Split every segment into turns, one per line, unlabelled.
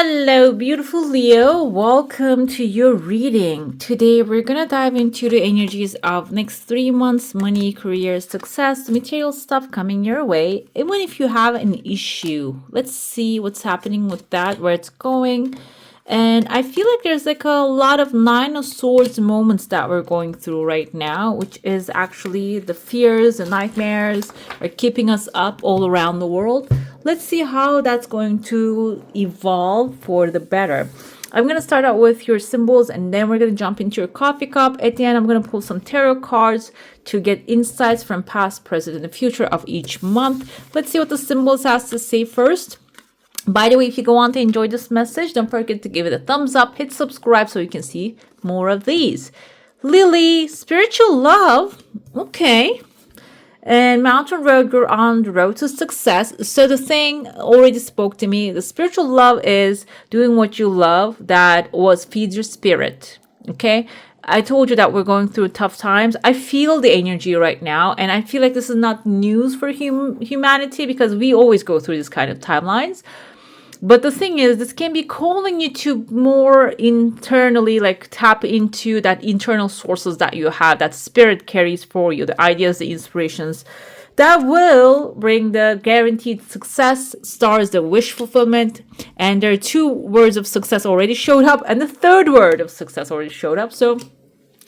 Hello, beautiful Leo. Welcome to your reading. Today, we're going to dive into the energies of next 3 months, money, career, success, material stuff coming your way. Even if you have an issue, let's see what's happening with that, where it's going. And I feel like there's like a lot of Nine of Swords moments that we're going through right now, which is actually the fears and nightmares are keeping us up all around the world. Let's see how that's going to evolve for the better. I'm going to start out with your symbols and then we're going to jump into your coffee cup. At the end, I'm going to pull some tarot cards to get insights from past, present, and the future of each month. Let's see what the symbols has to say first. By the way, if you go on to enjoy this message, don't forget to give it a thumbs up, hit subscribe so you can see more of these. Lily, spiritual love. Okay. And Mountain Road, you're on the road to success. So the thing already spoke to me. The spiritual love is doing what you love that feeds your spirit. Okay. I told you that we're going through tough times. I feel the energy right now. And I feel like this is not news for humanity because we always go through this kind of timelines. But the thing is, this can be calling you to more internally, like tap into that internal sources that you have, that spirit carries for you, the ideas, the inspirations that will bring the guaranteed success, stars, the wish fulfillment. And there are 2 words of success already showed up, and the 3rd word of success already showed up. So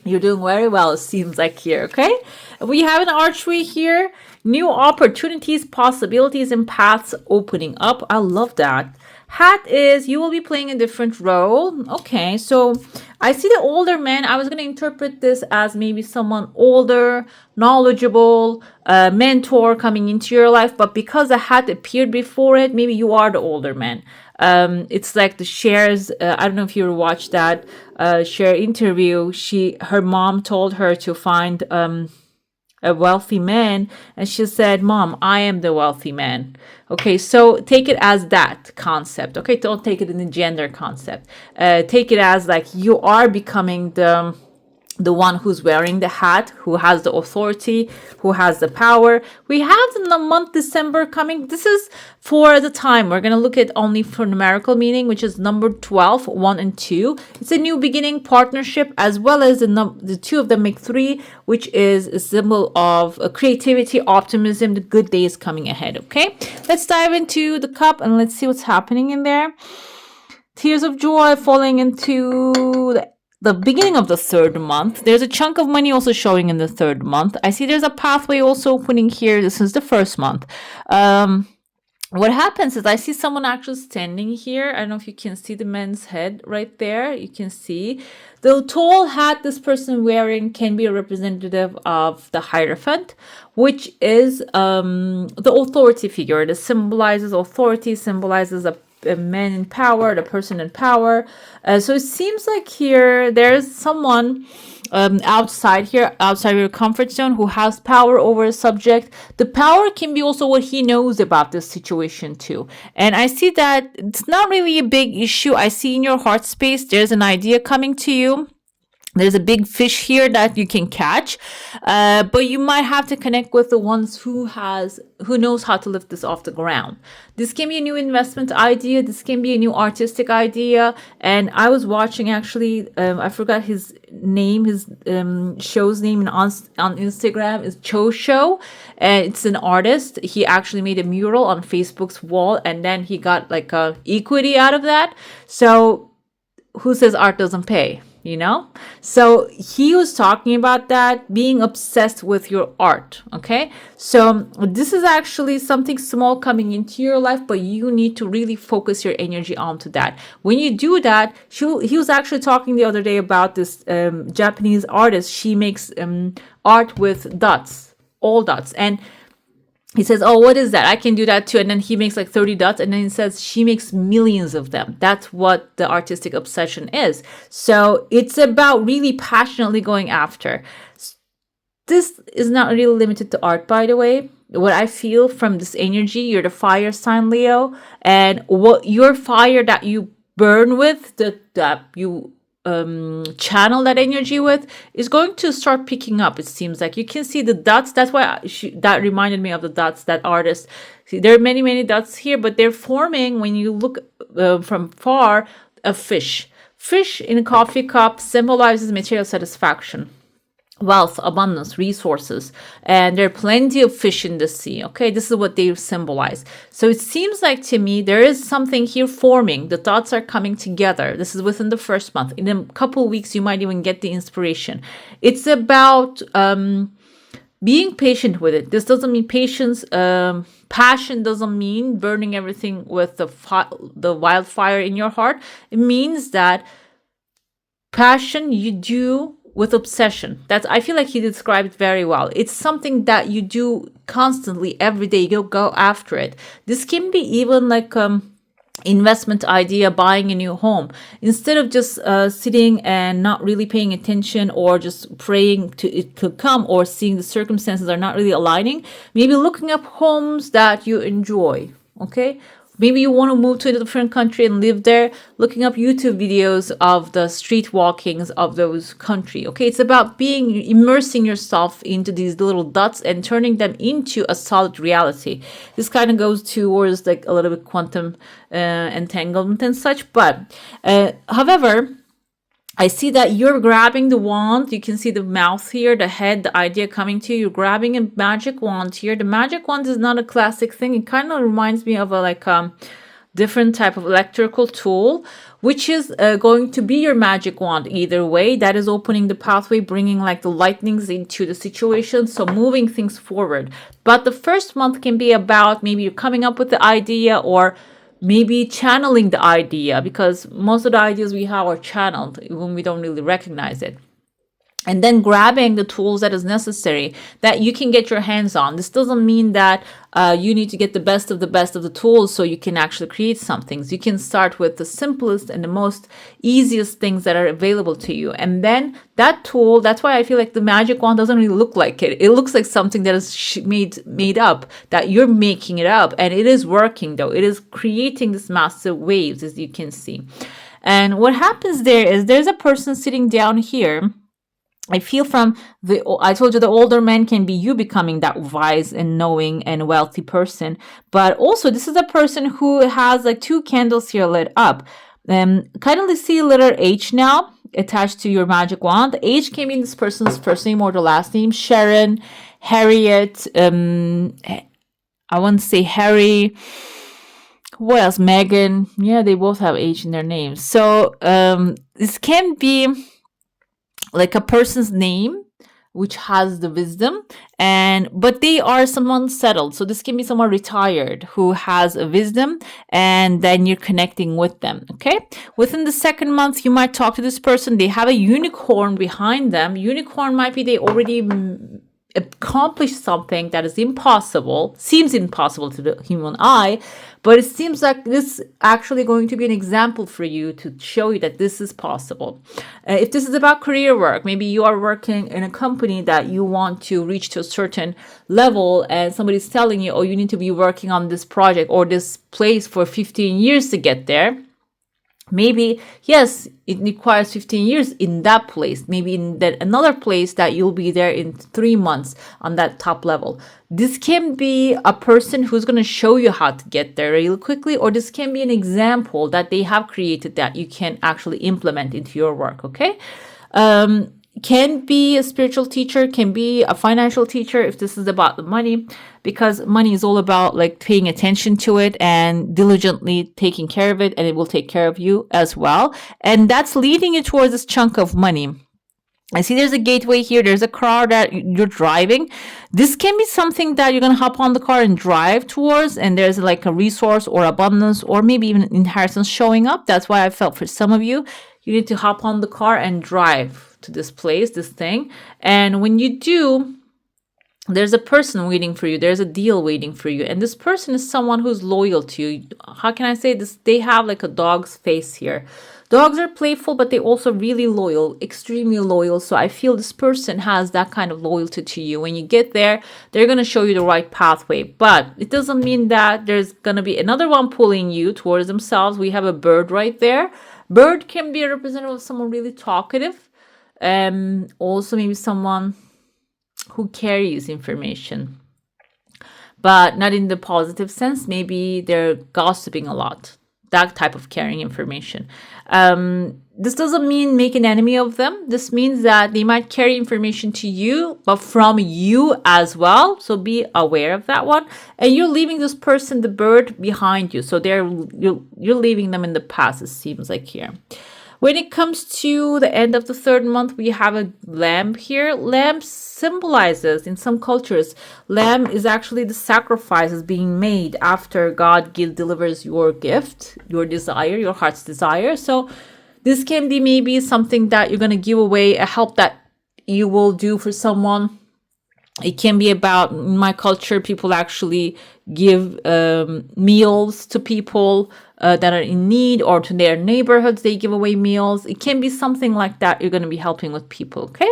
you're doing very well, it seems like here, okay? We have an archery here. New opportunities, possibilities, and paths opening up. I love that. Hat is you will be playing a different role. Okay, so I see the older man. I was going to interpret this as maybe someone older, knowledgeable, mentor coming into your life. But because the hat appeared before it, maybe you are the older man. It's like the Cher's. I don't know if you watched that Cher interview. Her mom told her to find a wealthy man, and she said, "Mom, I am the wealthy man." Okay, so take it as that concept. Okay, don't take it in the gender concept. Take it as like you are becoming the one who's wearing the hat, who has the authority, who has the power. We have the month December coming. This is for the time. We're going to look at only for numerical meaning, which is number 12, 1 and 2. It's a new beginning, partnership, as well as the 2 of them make 3, which is a symbol of creativity, optimism, the good days coming ahead. Okay, let's dive into the cup and let's see what's happening in there. Tears of joy falling into the beginning of the 3rd month. There's a chunk of money also showing in the 3rd month. I see there's a pathway also opening here. This is the 1st month. What happens is I see someone actually standing here. I don't know if you can see the man's head right there. You can see the tall hat this person wearing can be a representative of the Hierophant, which is the authority figure. It symbolizes authority, symbolizes a man in power, the person in power. So it seems like here there's someone outside your comfort zone who has power over a subject. The power can be also what he knows about this situation too. And I see that it's not really a big issue. I see in your heart space there's an idea coming to you. There's a big fish here that you can catch, but you might have to connect with the ones who knows how to lift this off the ground. This can be a new investment idea. This can be a new artistic idea. And I was watching actually, I forgot his name. His show's name on Instagram is Cho Show, and it's an artist. He actually made a mural on Facebook's wall, and then he got like a equity out of that. So who says art doesn't pay? You know, so he was talking about that, being obsessed with your art. Okay, so this is actually something small coming into your life, but you need to really focus your energy onto that. When you do that, he was actually talking the other day about this Japanese artist. She makes art with dots, all dots, and he says, "Oh, what is that? I can do that too." And then he makes like 30 dots. And then he says she makes millions of them. That's what the artistic obsession is. So it's about really passionately going after. This is not really limited to art, by the way. What I feel from this energy, you're the fire sign, Leo. And what your fire that you burn with, that you channel that energy with, is going to start picking up. It seems like you can see the dots. That's why that reminded me of the dots, that artist. See, there are many dots here, but they're forming when you look from far a fish. Fish in a coffee cup symbolizes material satisfaction, wealth, abundance, resources, and there are plenty of fish in the sea. Okay, this is what they symbolize. So it seems like to me there is something here forming. The thoughts are coming together. This is within the first month. In a couple of weeks, you might even get the inspiration. It's about being patient with it. This doesn't mean patience. Passion doesn't mean burning everything with the wildfire in your heart. It means that passion you do with obsession. That's, I feel like he described very well. It's something that you do constantly every day. You go after it. This can be even like investment idea, buying a new home. Instead of just sitting and not really paying attention or just praying to it to come, or seeing the circumstances are not really aligning, maybe looking up homes that you enjoy. Okay, maybe you want to move to a different country and live there, looking up YouTube videos of the street walkings of those country. Okay, it's about immersing yourself into these little dots and turning them into a solid reality. This kind of goes towards like a little bit quantum entanglement and such. But however, I see that you're grabbing the wand. You can see the mouth here, the head, the idea coming to you. You're grabbing a magic wand here. The magic wand is not a classic thing. It kind of reminds me of a different type of electrical tool, which is going to be your magic wand either way. That is opening the pathway, bringing like the lightnings into the situation, so moving things forward. But the first month can be about maybe you're coming up with the idea, or maybe channeling the idea, because most of the ideas we have are channeled when we don't really recognize it. And then grabbing the tools that is necessary that you can get your hands on. This doesn't mean that you need to get the best of the tools so you can actually create some things. You can start with the simplest and the most easiest things that are available to you. And then that tool, that's why I feel like the magic wand doesn't really look like it. It looks like something that is made up, that you're making it up. And it is working though. It is creating this massive waves, as you can see. And what happens there is there's a person sitting down here. I feel I told you the older man can be you becoming that wise and knowing and wealthy person. But also this is a person who has like two candles here lit up. Kindly see letter H now attached to your magic wand. The H can be this person's first name or the last name. Sharon, Harriet, I want to say Harry. What else? Megan. Yeah, they both have H in their names. So this can be like a person's name which has the wisdom, but they are someone settled. So this can be someone retired who has a wisdom, and then you're connecting with them. Okay, within the second month you might talk to this person. They have a unicorn behind them. Unicorn might be they already accomplished something that is impossible, seems impossible to the human eye, but it seems like this is actually going to be an example for you to show you that this is possible. If this is about career work, maybe you are working in a company that you want to reach to a certain level, and somebody's telling you, oh, you need to be working on this project or this place for 15 years to get there. Maybe, yes, it requires 15 years in that place. Maybe in that another place that you'll be there in 3 months on that top level. This can be a person who's going to show you how to get there real quickly, or this can be an example that they have created that you can actually implement into your work, okay? Can be a spiritual teacher, can be a financial teacher if this is about the money, because money is all about like paying attention to it and diligently taking care of it, and it will take care of you as well. And that's leading you towards this chunk of money. I see there's a gateway here. There's a car that you're driving. This can be something that you're going to hop on the car and drive towards, and there's like a resource or abundance or maybe even inheritance showing up. That's why I felt for some of you, you need to hop on the car and drive to this place, this thing. And when you do, there's a person waiting for you. There's a deal waiting for you. And this person is someone who's loyal to you. How can I say this? They have like a dog's face here. Dogs are playful, but they also really loyal, extremely loyal. So I feel this person has that kind of loyalty to you. When you get there, they're going to show you the right pathway. But it doesn't mean that there's going to be another one pulling you towards themselves. We have a bird right there. Bird can be a representative of someone really talkative. Also maybe someone who carries information, but not in the positive sense. Maybe they're gossiping a lot. that type of carrying information. This doesn't mean make an enemy of them. This means that they might carry information to you, but from you as well. So be aware of that one. And you're leaving this person, the bird, behind you. So you're leaving them in the past, it seems like here. When it comes to the end of the third month, we have a lamb here. Lamb symbolizes, in some cultures, lamb is actually the sacrifices being made after God delivers your gift, your desire, your heart's desire. So this can be maybe something that you're going to give away, a help that you will do for someone. It can be about, in my culture, people actually give meals to people that are in need, or to their neighborhoods, they give away meals. It can be something like that. You're going to be helping with people, okay?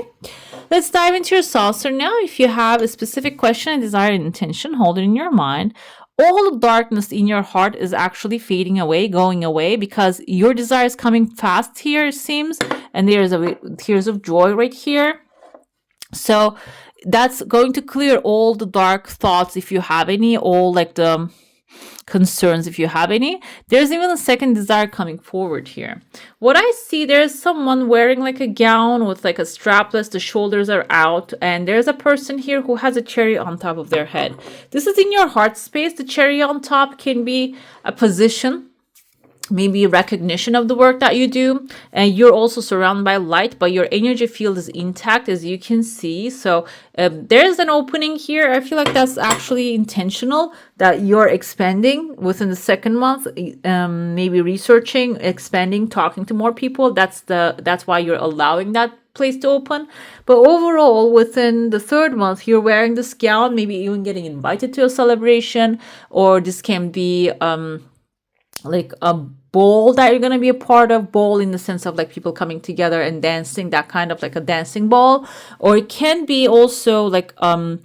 Let's dive into your saucer now. If you have a specific question, a desire, and intention, hold it in your mind. All the darkness in your heart is actually fading away, going away, because your desire is coming fast here, it seems. And there's tears of joy right here. So that's going to clear all the dark thoughts if you have any, all like the concerns if you have any. There's even a second desire coming forward here. What I see, there's someone wearing like a gown with like a strapless, the shoulders are out, and there's a person here who has a cherry on top of their head. This is in your heart space. The cherry on top can be a position, maybe recognition of the work that you do, and you're also surrounded by light, but your energy field is intact, as you can see. So there's an opening here. I feel like that's actually intentional, that you're expanding within the second month, maybe researching, expanding, talking to more people. That's why you're allowing that place to open. But overall, within the third month, you're wearing this gown, maybe even getting invited to a celebration, or this can be like a ball that you're going to be a part of. Ball in the sense of like people coming together and dancing, that kind of like a dancing ball. Or it can be also like an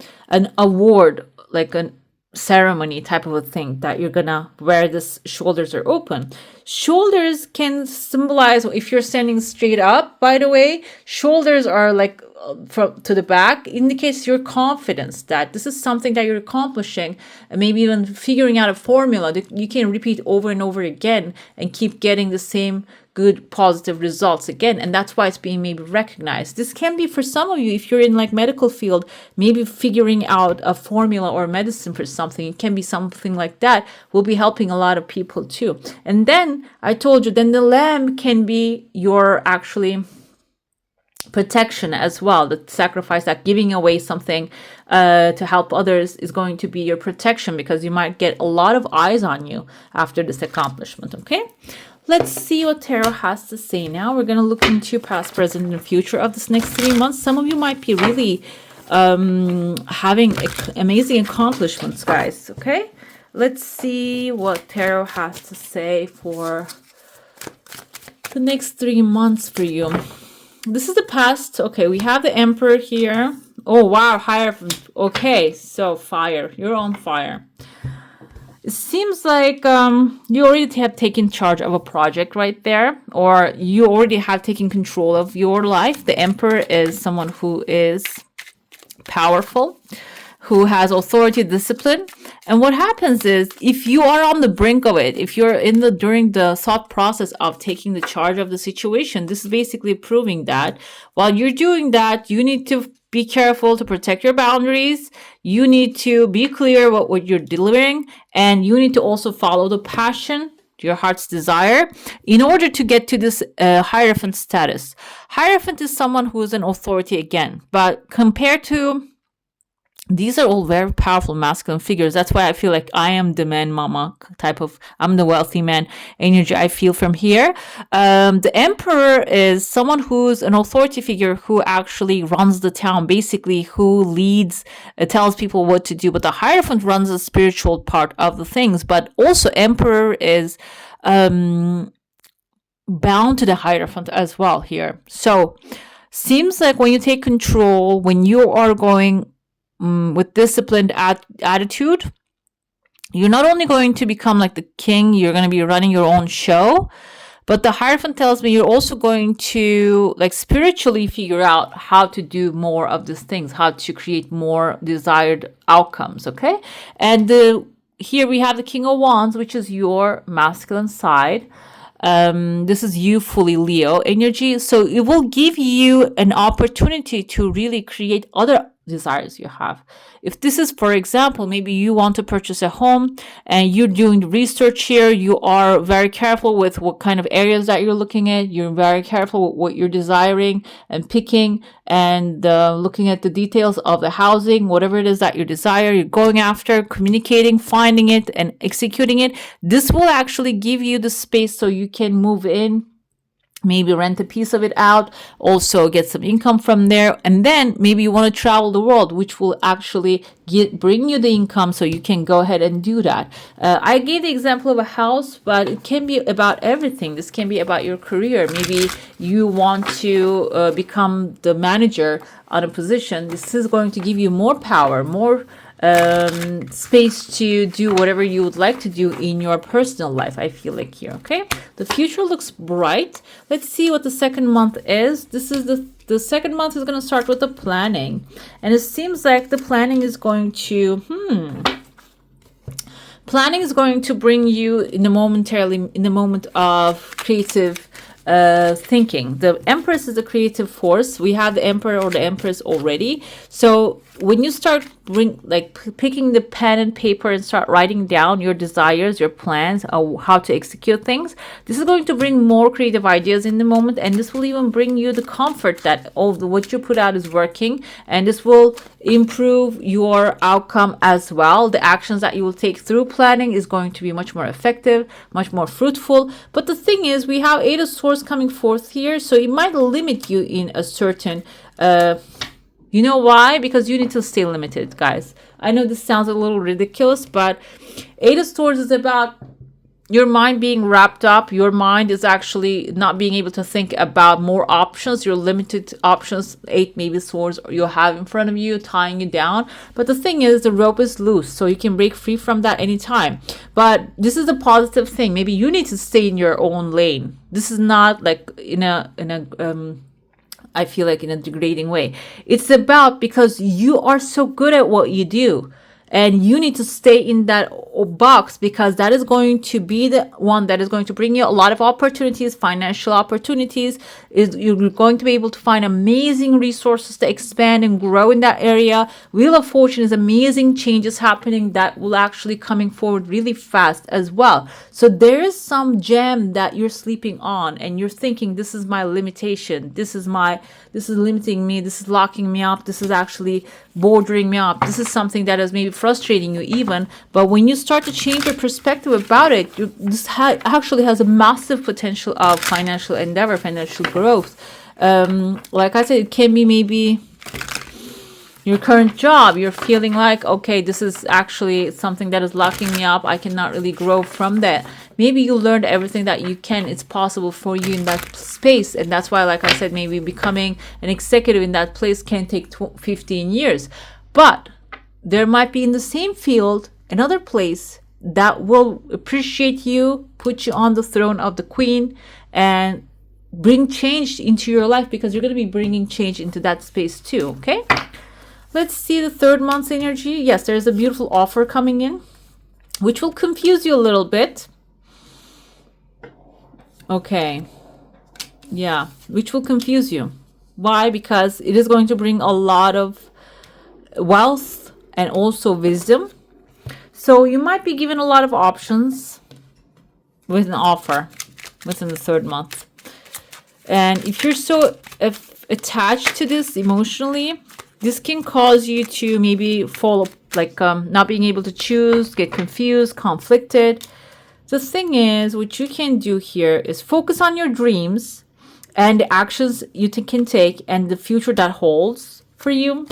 award, like a ceremony type of a thing that you're gonna wear. This shoulders are open. Shoulders can symbolize, if you're standing straight up, by the way, shoulders are like from to the back, indicates your confidence that this is something that you're accomplishing, and maybe even figuring out a formula that you can repeat over and over again and keep getting the same good positive results again. And that's why it's being maybe recognized. This can be for some of you, if you're in like medical field, maybe figuring out a formula or medicine for something. It can be something like that, will be helping a lot of people too. And then I told you, then the lamb can be your actually protection as well. The sacrifice, that giving away something to help others, is going to be your protection, because you might get a lot of eyes on you after this accomplishment. Okay, let's see what tarot has to say now. We're going to look into past, present, and future of this next 3 months. Some of you might be really having amazing accomplishments, guys. Okay, let's see what tarot has to say for the next 3 months for you. This is the past. Okay, we have the Emperor here. Oh, wow, Hierophant. Okay, so fire. You're on fire. It seems like you already have taken charge of a project right there, or you already have taken control of your life. The Emperor is someone who is powerful, who has authority, discipline. And what happens is, if you are on the brink of it, if you're during the thought process of taking the charge of the situation, this is basically proving that while you're doing that, you need to be careful to protect your boundaries. You need to be clear what you're delivering, and you need to also follow the passion, your heart's desire, in order to get to this Hierophant status. Hierophant is someone who is an authority again, but compared to, these are all very powerful masculine figures. That's why I feel like I am the man mama type of, I'm the wealthy man energy I feel from here. The Emperor is someone who's an authority figure, who actually runs the town, basically, who leads, tells people what to do. But the Hierophant runs the spiritual part of the things. But also Emperor is bound to the Hierophant as well here. So seems like when you take control, when you are going with disciplined attitude, you're not only going to become like the king, you're going to be running your own show, but the Hierophant tells me you're also going to like spiritually figure out how to do more of these things, how to create more desired outcomes. Okay, and the here we have the King of Wands, which is your masculine side. This is you fully Leo energy. So it will give you an opportunity to really create other desires you have. If this is, for example, maybe you want to purchase a home and you're doing research here, you are very careful with what kind of areas that you're looking at. You're very careful with what you're desiring and picking and looking at the details of the housing, whatever it is that you desire, you're going after, communicating, finding it, and executing it. This will actually give you the space so you can move in, maybe rent a piece of it out, also get some income from there, and then maybe you want to travel the world, which will actually bring you the income so you can go ahead and do that. I gave the example of a house, but it can be about everything. This can be about your career. Maybe you want to become the manager on a position. This is going to give you more power, more space to do whatever you would like to do in your personal life. I feel like here. Okay, the future looks bright. Let's see what the second month is. This is the second month is going to start with the planning, and it seems like the planning is going to planning is going to bring you in the moment of creative thinking. The Empress is a creative force. We have the Emperor or the Empress already. So when you start picking the pen and paper and start writing down your desires, your plans, how to execute things, this is going to bring more creative ideas in the moment, and this will even bring you the comfort that what you put out is working, and this will improve your outcome as well. The actions that you will take through planning is going to be much more effective, much more fruitful. But the thing is, we have Eight of Swords coming forth here, so it might limit you in a certain you know why? Because you need to stay limited, guys. I know this sounds a little ridiculous, but Eight of Swords is about your mind being wrapped up. Your mind is actually not being able to think about more options. Your limited options, eight maybe swords you have in front of you, tying you down. But the thing is, the rope is loose, so you can break free from that anytime. But this is a positive thing. Maybe you need to stay in your own lane. This is not like I feel like in a degrading way. It's about because you are so good at what you do, and you need to stay in that box, because that is going to be the one that is going to bring you a lot of opportunities, financial opportunities. You're going to be able to find amazing resources to expand and grow in that area. Wheel of Fortune is amazing changes happening that will actually coming forward really fast as well. So there is some gem that you're sleeping on, and you're thinking, this is my limitation. This is limiting me. This is locking me up. This is actually bordering me up. This is something that is maybe frustrating you even. But when you start to change your perspective about it, this actually has a massive potential of financial endeavor, financial growth. Like I said, it can be maybe your current job. You're feeling like, okay, this is actually something that is locking me up. I cannot really grow from that. Maybe you learned everything that you can. It's possible for you in that space. And that's why, like I said, maybe becoming an executive in that place can take 15 years. But there might be in the same field another place that will appreciate you, put you on the throne of the queen, and bring change into your life, because you're going to be bringing change into that space too. Okay, let's see the third month's energy. Yes, there's a beautiful offer coming in, which will confuse you a little bit. Okay, yeah, which will confuse you. Why? Because it is going to bring a lot of wealth and also wisdom. So you might be given a lot of options with an offer within the third month. And if you're so attached to this emotionally, this can cause you to maybe fall, not being able to choose, get confused, conflicted. The thing is, what you can do here is focus on your dreams and the actions you can take and the future that holds for you.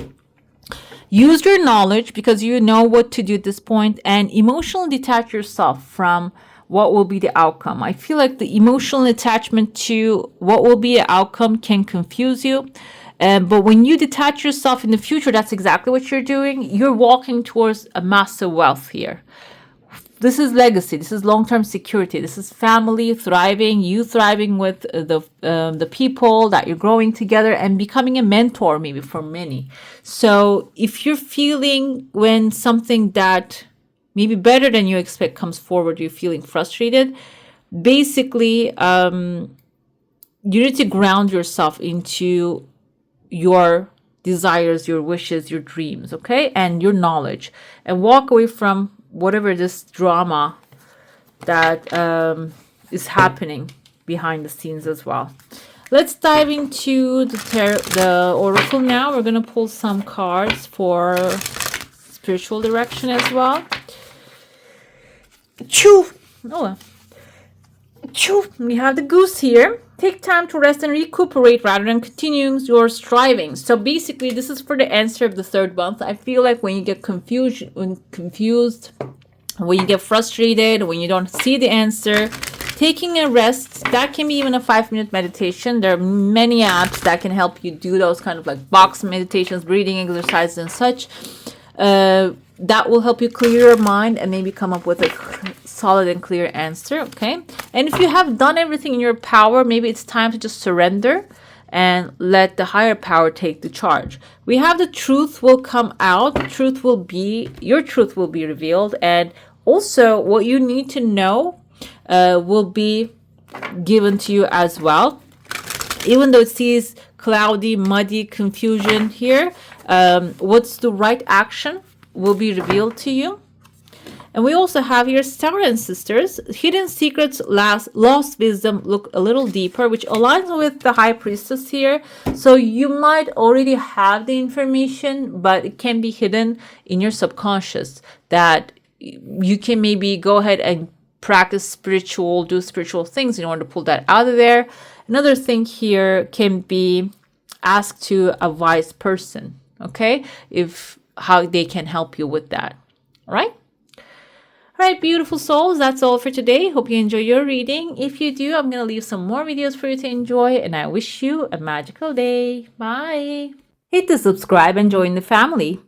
Use your knowledge, because you know what to do at this point, and emotionally detach yourself from what will be the outcome. I feel like the emotional attachment to what will be the outcome can confuse you. But when you detach yourself in the future, that's exactly what you're doing. You're walking towards a massive wealth here. This is legacy. This is long-term security. This is family thriving, you thriving with the people that you're growing together, and becoming a mentor maybe for many. So if you're feeling when something that maybe better than you expect comes forward, you're feeling frustrated. Basically, you need to ground yourself into your desires, your wishes, your dreams, okay? And your knowledge. And walk away from whatever this drama that is happening behind the scenes as well. Let's dive into the oracle now. We're going to pull some cards for spiritual direction as well. Choo! Oh, choo! We have the goose here. Take time to rest and recuperate rather than continuing your striving. So basically, this is for the answer of the third month. I feel like when you get confused, when you get frustrated, when you don't see the answer, taking a rest, that can be even a 5-minute meditation. There are many apps that can help you do those kind of like box meditations, breathing exercises and such. That will help you clear your mind and maybe come up with a solid and clear answer, okay? And if you have done everything in your power, maybe it's time to just surrender and let the higher power take the charge. We have the truth will come out. Your truth will be revealed. And also what you need to know will be given to you as well. Even though it sees cloudy, muddy, confusion here, what's the right action will be revealed to you. And we also have here star ancestors, hidden secrets, lost wisdom, look a little deeper, which aligns with the high priestess here. So you might already have the information, but it can be hidden in your subconscious that you can maybe go ahead and do spiritual things in order to pull that out of there. Another thing here can be ask to a wise person, okay? How they can help you with that, all right? All right, beautiful souls, that's all for today. Hope you enjoy your reading. If you do, I'm going to leave some more videos for you to enjoy, and I wish you a magical day. Bye. Hit the subscribe and join the family.